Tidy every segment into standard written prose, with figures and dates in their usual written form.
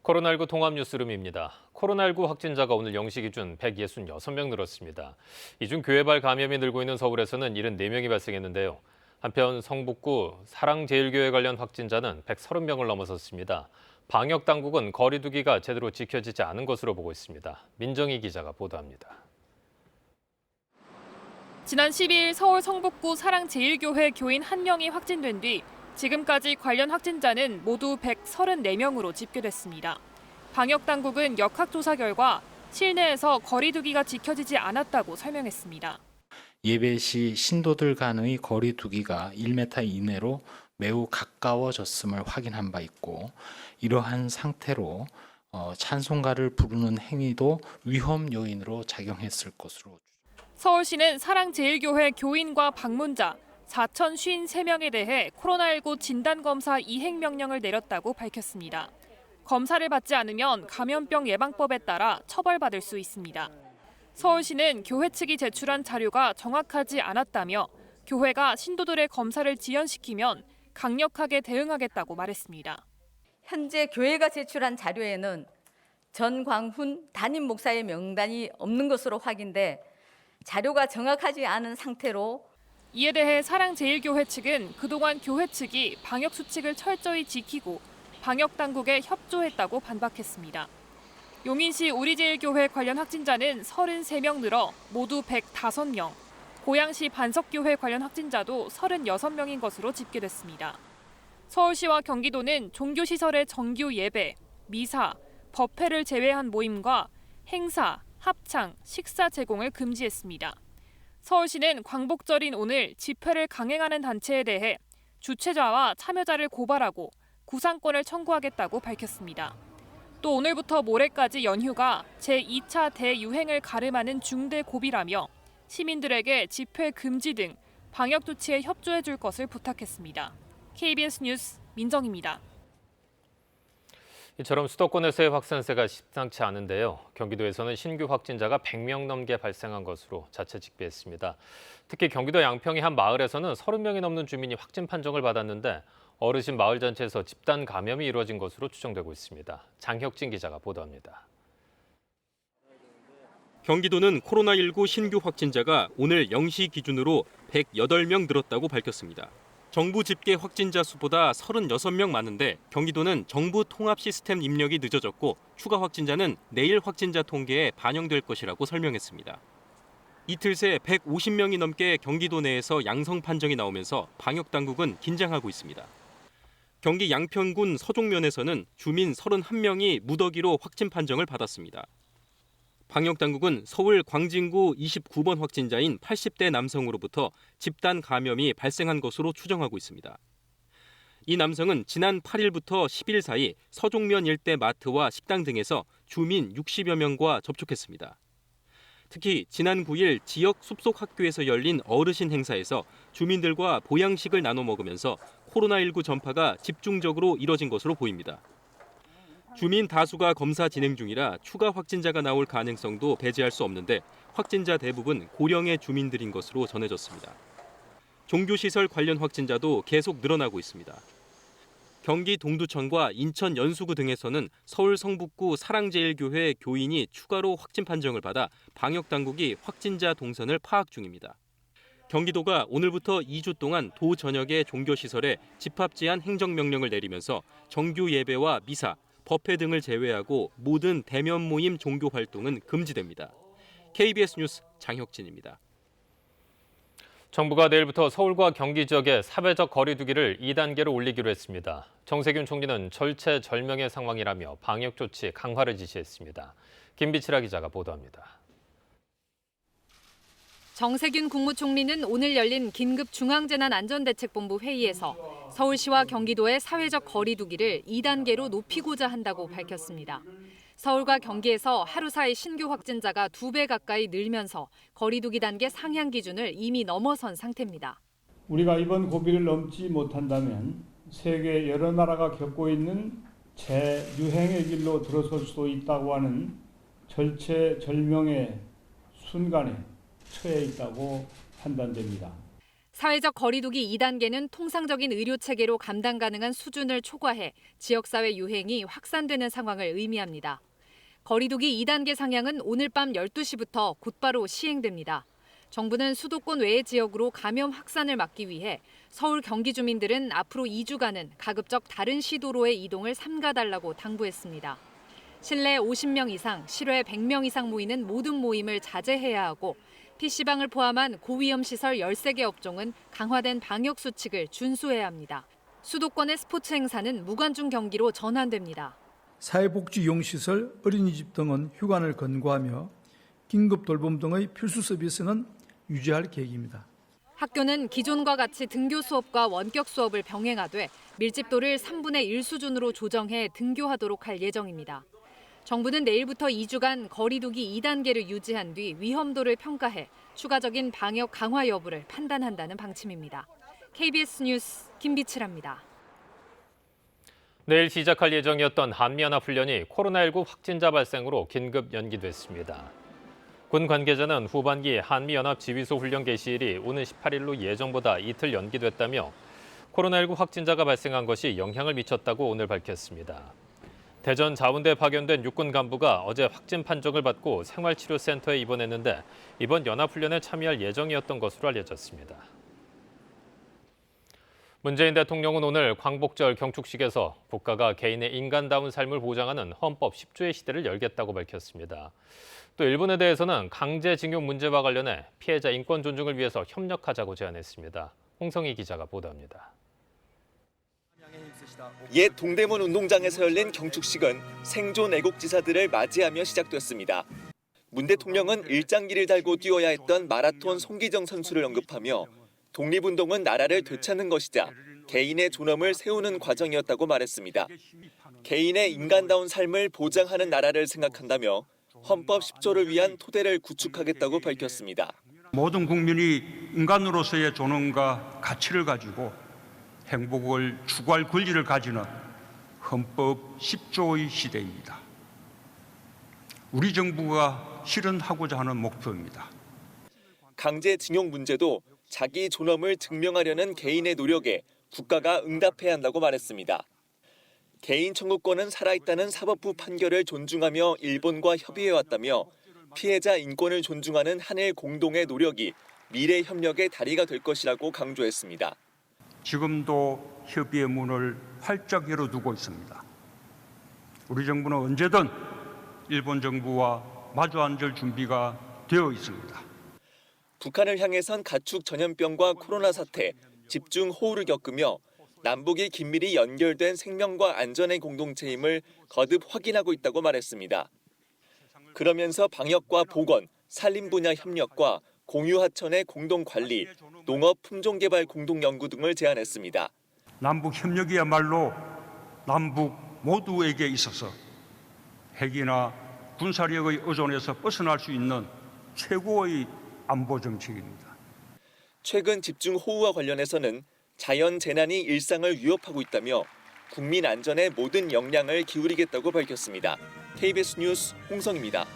코로나19 통합 뉴스룸입니다. 코로나19 확진자가 오늘 0시 기준 166명 늘었습니다. 이 중 교회발 감염이 늘고 있는 서울에서는 74명이 발생했는데요. 한편 성북구 사랑제일교회 관련 확진자는 130명을 넘어섰습니다. 방역 당국은 거리 두기가 제대로 지켜지지 않은 것으로 보고 있습니다. 민정희 기자가 보도합니다. 지난 12일 서울 성북구 사랑제일교회 교인 1명이 확진된 뒤 지금까지 관련 확진자는 모두 134명으로 집계됐습니다. 방역당국은 역학조사 결과 실내에서 거리 두기가 지켜지지 않았다고 설명했습니다. 예배 시 신도들 간의 거리 두기가 1m 이내로 매우 가까워졌음을 확인한 바 있고, 이러한 상태로 찬송가를 부르는 행위도 위험 요인으로 작용했을 것으로. 서울시는 사랑제일교회 교인과 방문자 4,053명에 대해 코로나19 진단검사 이행 명령을 내렸다고 밝혔습니다. 검사를 받지 않으면 감염병 예방법에 따라 처벌받을 수 있습니다. 서울시는 교회 측이 제출한 자료가 정확하지 않았다며 교회가 신도들의 검사를 지연시키면 강력하게 대응하겠다고 말했습니다. 현재 교회가 제출한 자료에는 전광훈 담임 목사의 명단이 없는 것으로 확인돼 자료가 정확하지 않은 상태로 이에 대해 사랑제일교회 측은 그동안 교회 측이 방역 수칙을 철저히 지키고 방역 당국에 협조했다고 반박했습니다. 용인시 우리제일교회 관련 확진자는 33명 늘어 모두 105명, 고양시 반석교회 관련 확진자도 36명인 것으로 집계됐습니다. 서울시와 경기도는 종교시설의 정규 예배, 미사, 법회를 제외한 모임과 행사, 합창, 식사 제공을 금지했습니다. 서울시는 광복절인 오늘 집회를 강행하는 단체에 대해 주최자와 참여자를 고발하고 구상권을 청구하겠다고 밝혔습니다. 또 오늘부터 모레까지 연휴가 제2차 대유행을 가름하는 중대 고비라며 시민들에게 집회 금지 등 방역 조치에 협조해 줄 것을 부탁했습니다. KBS 뉴스 민정입니다. 이처럼 수도권에서의 확산세가 심상치 않은데요. 경기도에서는 신규 확진자가 100명 넘게 발생한 것으로 자체 직비했습니다. 특히 경기도 양평의 한 마을에서는 30명이 넘는 주민이 확진 판정을 받았는데 어르신 마을잔치에서 집단 감염이 이루어진 것으로 추정되고 있습니다. 장혁진 기자가 보도합니다. 경기도는 코로나19 신규 확진자가 오늘 0시 기준으로 108명 늘었다고 밝혔습니다. 정부 집계 확진자 수보다 36명 많은데 경기도는 정부 통합 시스템 입력이 늦어졌고 추가 확진자는 내일 확진자 통계에 반영될 것이라고 설명했습니다. 이틀 새 150명이 넘게 경기도 내에서 양성 판정이 나오면서 방역 당국은 긴장하고 있습니다. 경기 양평군 서종면에서는 주민 31명이 무더기로 확진 판정을 받았습니다. 방역 당국은 서울 광진구 29번 확진자인 80대 남성으로부터 집단 감염이 발생한 것으로 추정하고 있습니다. 이 남성은 지난 8일부터 10일 사이 서종면 일대 마트와 식당 등에서 주민 60여 명과 접촉했습니다. 특히 지난 9일 지역 숲속 학교에서 열린 어르신 행사에서 주민들과 보양식을 나눠 먹으면서 코로나19 전파가 집중적으로 이뤄진 것으로 보입니다. 주민 다수가 검사 진행 중이라 추가 확진자가 나올 가능성도 배제할 수 없는데 확진자 대부분 고령의 주민들인 것으로 전해졌습니다. 종교시설 관련 확진자도 계속 늘어나고 있습니다. 경기 동두천과 인천 연수구 등에서는 서울 성북구 사랑제일교회 교인이 추가로 확진 판정을 받아 방역당국이 확진자 동선을 파악 중입니다. 경기도가 오늘부터 2주 동안 도 전역의 종교시설에 집합 제한 행정명령을 내리면서 정규 예배와 미사, 법회 등을 제외하고 모든 대면 모임 종교 활동은 금지됩니다. KBS 뉴스 장혁진입니다. 정부가 내일부터 서울과 경기 지역의 사회적 거리 두기를 2단계로 올리기로 했습니다. 정세균 총리는 절체절명의 상황이라며 방역 조치 강화를 지시했습니다. 김비치라 기자가 보도합니다. 정세균 국무총리는 오늘 열린 긴급 중앙재난안전대책본부 회의에서 서울시와 경기도의 사회적 거리 두기를 2단계로 높이고자 한다고 밝혔습니다. 서울과 경기에서 하루 사이 신규 확진자가 2배 가까이 늘면서 거리 두기 단계 상향 기준을 이미 넘어선 상태입니다. 우리가 이번 고비를 넘지 못한다면 세계 여러 나라가 겪고 있는 재유행의 길로 들어설 수도 있다고 하는 절체절명의 순간에 처해 있다고 판단됩니다. 사회적 거리두기 2단계는 통상적인 의료 체계로 감당 가능한 수준을 초과해 지역사회 유행이 확산되는 상황을 의미합니다. 거리두기 2단계 상향은 오늘 밤 12시부터 곧바로 시행됩니다. 정부는 수도권 외의 지역으로 감염 확산을 막기 위해 서울 경기 주민들은 앞으로 2주간은 가급적 다른 시도로의 이동을 삼가달라고 당부했습니다. 실내 50명 이상, 실외 100명 이상 모이는 모든 모임을 자제해야 하고 PC방을 포함한 고위험 시설 13개 업종은 강화된 방역 수칙을 준수해야 합니다. 수도권의 스포츠 행사는 무관중 경기로 전환됩니다. 사회복지용시설, 어린이집 등은 휴관을 권고하며 긴급 돌봄 등의 필수 서비스는 유지할 계획입니다. 학교는 기존과 같이 등교 수업과 원격 수업을 병행하되 밀집도를 3분의 1 수준으로 조정해 등교하도록 할 예정입니다. 정부는 내일부터 2주간 거리두기 2단계를 유지한 뒤 위험도를 평가해 추가적인 방역 강화 여부를 판단한다는 방침입니다. KBS 뉴스 김비치라입니다. 내일 시작할 예정이었던 한미연합훈련이 코로나19 확진자 발생으로 긴급 연기됐습니다. 군 관계자는 후반기 한미연합 지휘소 훈련 개시일이 오는 18일로 예정보다 이틀 연기됐다며 코로나19 확진자가 발생한 것이 영향을 미쳤다고 오늘 밝혔습니다. 대전 자운대에 파견된 육군 간부가 어제 확진 판정을 받고 생활치료센터에 입원했는데 이번 연합훈련에 참여할 예정이었던 것으로 알려졌습니다. 문재인 대통령은 오늘 광복절 경축식에서 국가가 개인의 인간다운 삶을 보장하는 헌법 10조의 시대를 열겠다고 밝혔습니다. 또 일본에 대해서는 강제징용 문제와 관련해 피해자 인권 존중을 위해서 협력하자고 제안했습니다. 홍성희 기자가 보도합니다. 옛 동대문 운동장에서 열린 경축식은 생존 애국지사들을 맞이하며 시작됐습니다. 문 대통령은 일장기를 달고 뛰어야 했던 마라톤 송기정 선수를 언급하며 독립운동은 나라를 되찾는 것이자 개인의 존엄을 세우는 과정이었다고 말했습니다. 개인의 인간다운 삶을 보장하는 나라를 생각한다며 헌법 10조를 위한 토대를 구축하겠다고 밝혔습니다. 모든 국민이 인간으로서의 존엄과 가치를 가지고 행복을 추구할 권리를 가지는 헌법 10조의 시대입니다. 우리 정부가 실현하고자 하는 목표입니다. 강제징용 문제도 자기 존엄을 증명하려는 개인의 노력에 국가가 응답해야 한다고 말했습니다. 개인 청구권은 살아있다는 사법부 판결을 존중하며 일본과 협의해왔다며 피해자 인권을 존중하는 한일 공동의 노력이 미래 협력의 다리가 될 것이라고 강조했습니다. 지금도 협의의 문을 활짝 열어두고 있습니다. 우리 정부는 언제든 일본 정부와 마주 앉을 준비가 되어 있습니다. 북한을 향해선 가축 전염병과 코로나 사태, 집중 호우를 겪으며 남북이 긴밀히 연결된 생명과 안전의 공동체임을 거듭 확인하고 있다고 말했습니다. 그러면서 방역과 보건, 산림 분야 협력과 공유하천의 공동관리, 농업 품종개발 공동연구 등을 제안했습니다. 남북 협력이야말로 남북 모두에게 있어서 핵이나 군사력의 의존에서 벗어날 수 있는 최고의 안보 정책입니다. 최근 집중 호우와 관련해서는 자연 재난이 일상을 위협하고 있다며 국민 안전에 모든 역량을 기울이겠다고 밝혔습니다. KBS 뉴스 홍성입니다.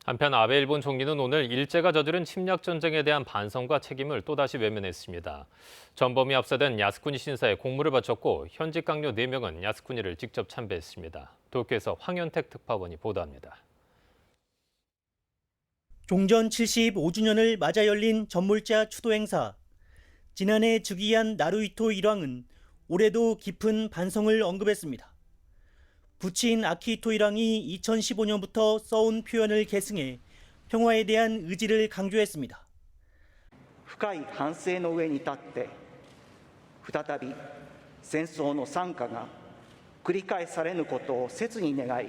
한편 아베 일본 총리는 오늘 일제가 저지른 침략 전쟁에 대한 반성과 책임을 또다시 외면했습니다. 전범이 압사된 야스쿠니 신사에 공물을 바쳤고 현직 강요 4명은 야스쿠니를 직접 참배했습니다. 도쿄에서 황현택 특파원이 보도합니다. 종전 75주년을 맞아 열린 전몰자 추도 행사. 지난해 즉위한 나루히토 일왕은 올해도 깊은 반성을 언급했습니다. 부친 아키히토 일왕이 2015년부터 써온 표현을 계승해 평화에 대한 의지를 강조했습니다. 深い反省の上に立って再び戦争の惨禍が繰り返されぬことを切に願い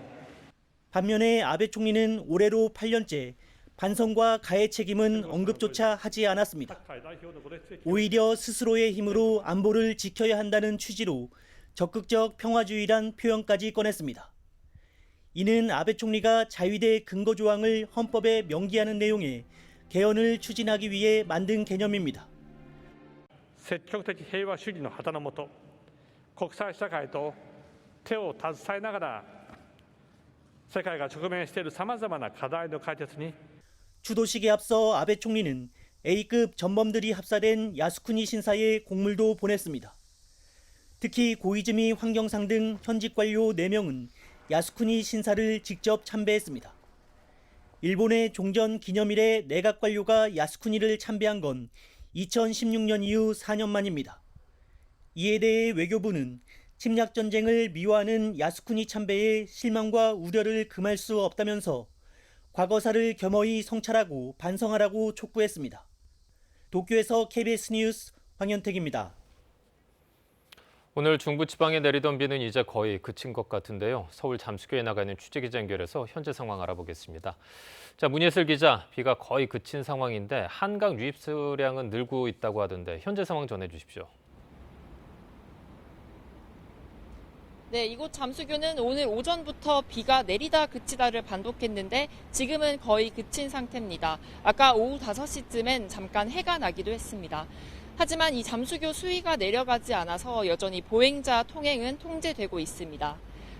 반면에 아베 총리는 올해로 8년째 반성과 가해 책임은 언급조차 하지 않았습니다. 오히려 스스로의 힘으로 안보를 지켜야 한다는 취지로 적극적 평화주의란 표현까지 꺼냈습니다. 이는 아베 총리가 자위대 근거조항을 헌법에 명기하는 내용의 개헌을 추진하기 위해 만든 개념입니다. 積極的平和主義の旗の下、国際社会と手を携えながら世界が直面しているさまざまな課題の解決に 추도식에 앞서 아베 총리는 A급 전범들이 합사된 야스쿠니 신사에 공물도 보냈습니다. 특히 고이즈미 환경상 등 현직 관료 4명은 야스쿠니 신사를 직접 참배했습니다. 일본의 종전 기념일에 내각 관료가 야스쿠니를 참배한 건 2016년 이후 4년 만입니다. 이에 대해 외교부는 침략 전쟁을 미화하는 야스쿠니 참배에 실망과 우려를 금할 수 없다면서 과거사를 겸허히 성찰하고 반성하라고 촉구했습니다. 도쿄에서 KBS 뉴스 황현택입니다. 오늘 중부지방에 내리던 비는 이제 거의 그친 것 같은데요. 서울 잠수교에 나가 있는 취재기자 연결해서 현재 상황 알아보겠습니다. 자, 문예슬 기자, 비가 거의 그친 상황인데 한강 유입수량은 늘고 있다고 하던데 현재 상황 전해주십시오. 네, 이곳 잠수교는 오늘 오전부터 비가 내리다 그치다를 반복했는데 지금은 거의 그친 상태입니다. 아까 오후 5시쯤엔 잠깐 해가 나기도 했습니다. 하지만 이 잠수교 수위가 내려가지 않아서 여전히 보행자 통행은 통제되고 있습니다.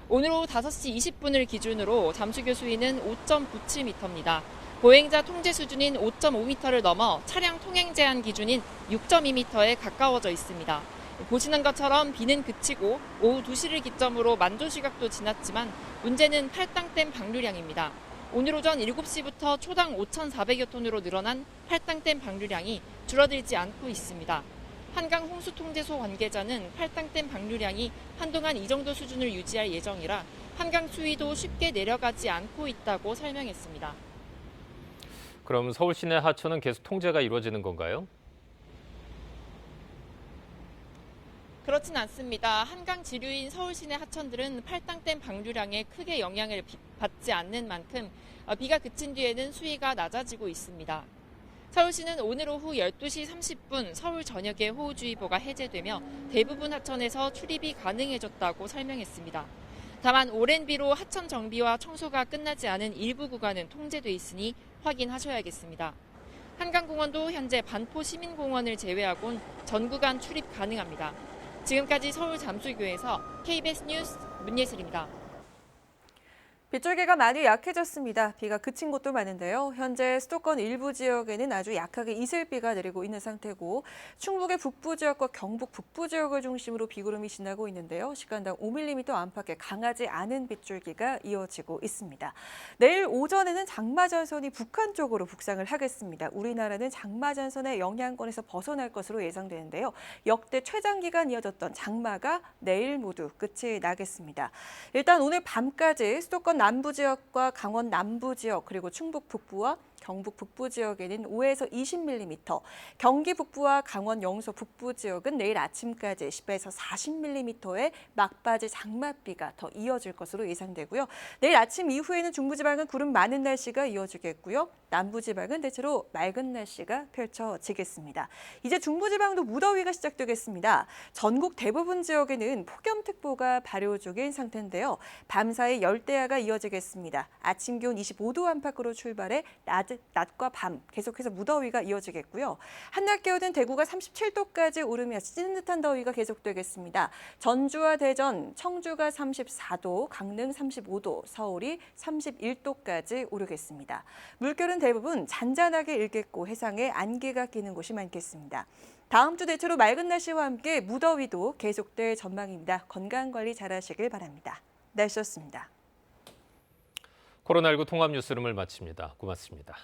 오늘 오후 5시 20분을 기준으로 잠수교 수위는 5.97m입니다. 보행자 통제 수준인 5.5m를 넘어 차량 통행 제한 기준인 6.2m에 가까워져 있습니다. 보시는 것처럼 비는 그치고 오후 2시를 기점으로 만조시각도 지났지만 문제는 팔당댐 방류량입니다. 오늘 오전 7시부터 초당 5,400여 톤으로 늘어난 팔당댐 방류량이 줄어들지 않고 있습니다. 한강 홍수통제소 관계자는 팔당댐 방류량이 한동안 이 정도 수준을 유지할 예정이라 한강 수위도 쉽게 내려가지 않고 있다고 설명했습니다. 그럼 서울 시내 하천은 계속 통제가 이루어지는 건가요? 그렇진 않습니다. 한강 지류인 서울 시내 하천들은 팔당댐 방류량에 크게 영향을 받지 않는 만큼 비가 그친 뒤에는 수위가 낮아지고 있습니다. 서울시는 오늘 오후 12시 30분 서울 전역에 호우주의보가 해제되며 대부분 하천에서 출입이 가능해졌다고 설명했습니다. 다만 오랜 비로 하천 정비와 청소가 끝나지 않은 일부 구간은 통제돼 있으니 확인하셔야겠습니다. 한강공원도 현재 반포 시민공원을 제외하고는 전 구간 출입 가능합니다. 지금까지 서울 잠수교에서 KBS 뉴스 문예슬입니다. 빗줄기가 많이 약해졌습니다. 비가 그친 곳도 많은데요. 현재 수도권 일부 지역에는 아주 약하게 이슬비가 내리고 있는 상태고 충북의 북부 지역과 경북 북부 지역을 중심으로 비구름이 지나고 있는데요. 시간당 5mm 안팎의 강하지 않은 빗줄기가 이어지고 있습니다. 내일 오전에는 장마전선이 북한 쪽으로 북상을 하겠습니다. 우리나라는 장마전선의 영향권에서 벗어날 것으로 예상되는데요. 역대 최장기간 이어졌던 장마가 내일 모두 끝이 나겠습니다. 일단 오늘 밤까지 수도권 남부 지역과 강원 남부 지역 그리고 충북 북부와 경북 북부 지역에는 5에서 20mm, 경기 북부와 강원 영서 북부 지역은 내일 아침까지 10에서 40mm의 막바지 장맛비가 더 이어질 것으로 예상되고요. 내일 아침 이후에는 중부지방은 구름 많은 날씨가 이어지겠고요. 남부지방은 대체로 맑은 날씨가 펼쳐지겠습니다. 이제 중부지방도 무더위가 시작되겠습니다. 전국 대부분 지역에는 폭염특보가 발효 중인 상태인데요. 밤사이 열대야가 이어지겠습니다. 아침 기온 25도 안팎으로 출발해 낮과 밤 계속해서 무더위가 이어지겠고요. 한낮 기온은 대구가 37도까지 오르며 찌는 듯한 더위가 계속되겠습니다. 전주와 대전, 청주가 34도, 강릉 35도, 서울이 31도까지 오르겠습니다. 물결은 대부분 잔잔하게 일겠고 해상에 안개가 끼는 곳이 많겠습니다. 다음 주 대체로 맑은 날씨와 함께 무더위도 계속될 전망입니다. 건강관리 잘하시길 바랍니다. 날씨였습니다. 코로나19 통합 뉴스룸을 마칩니다. 고맙습니다.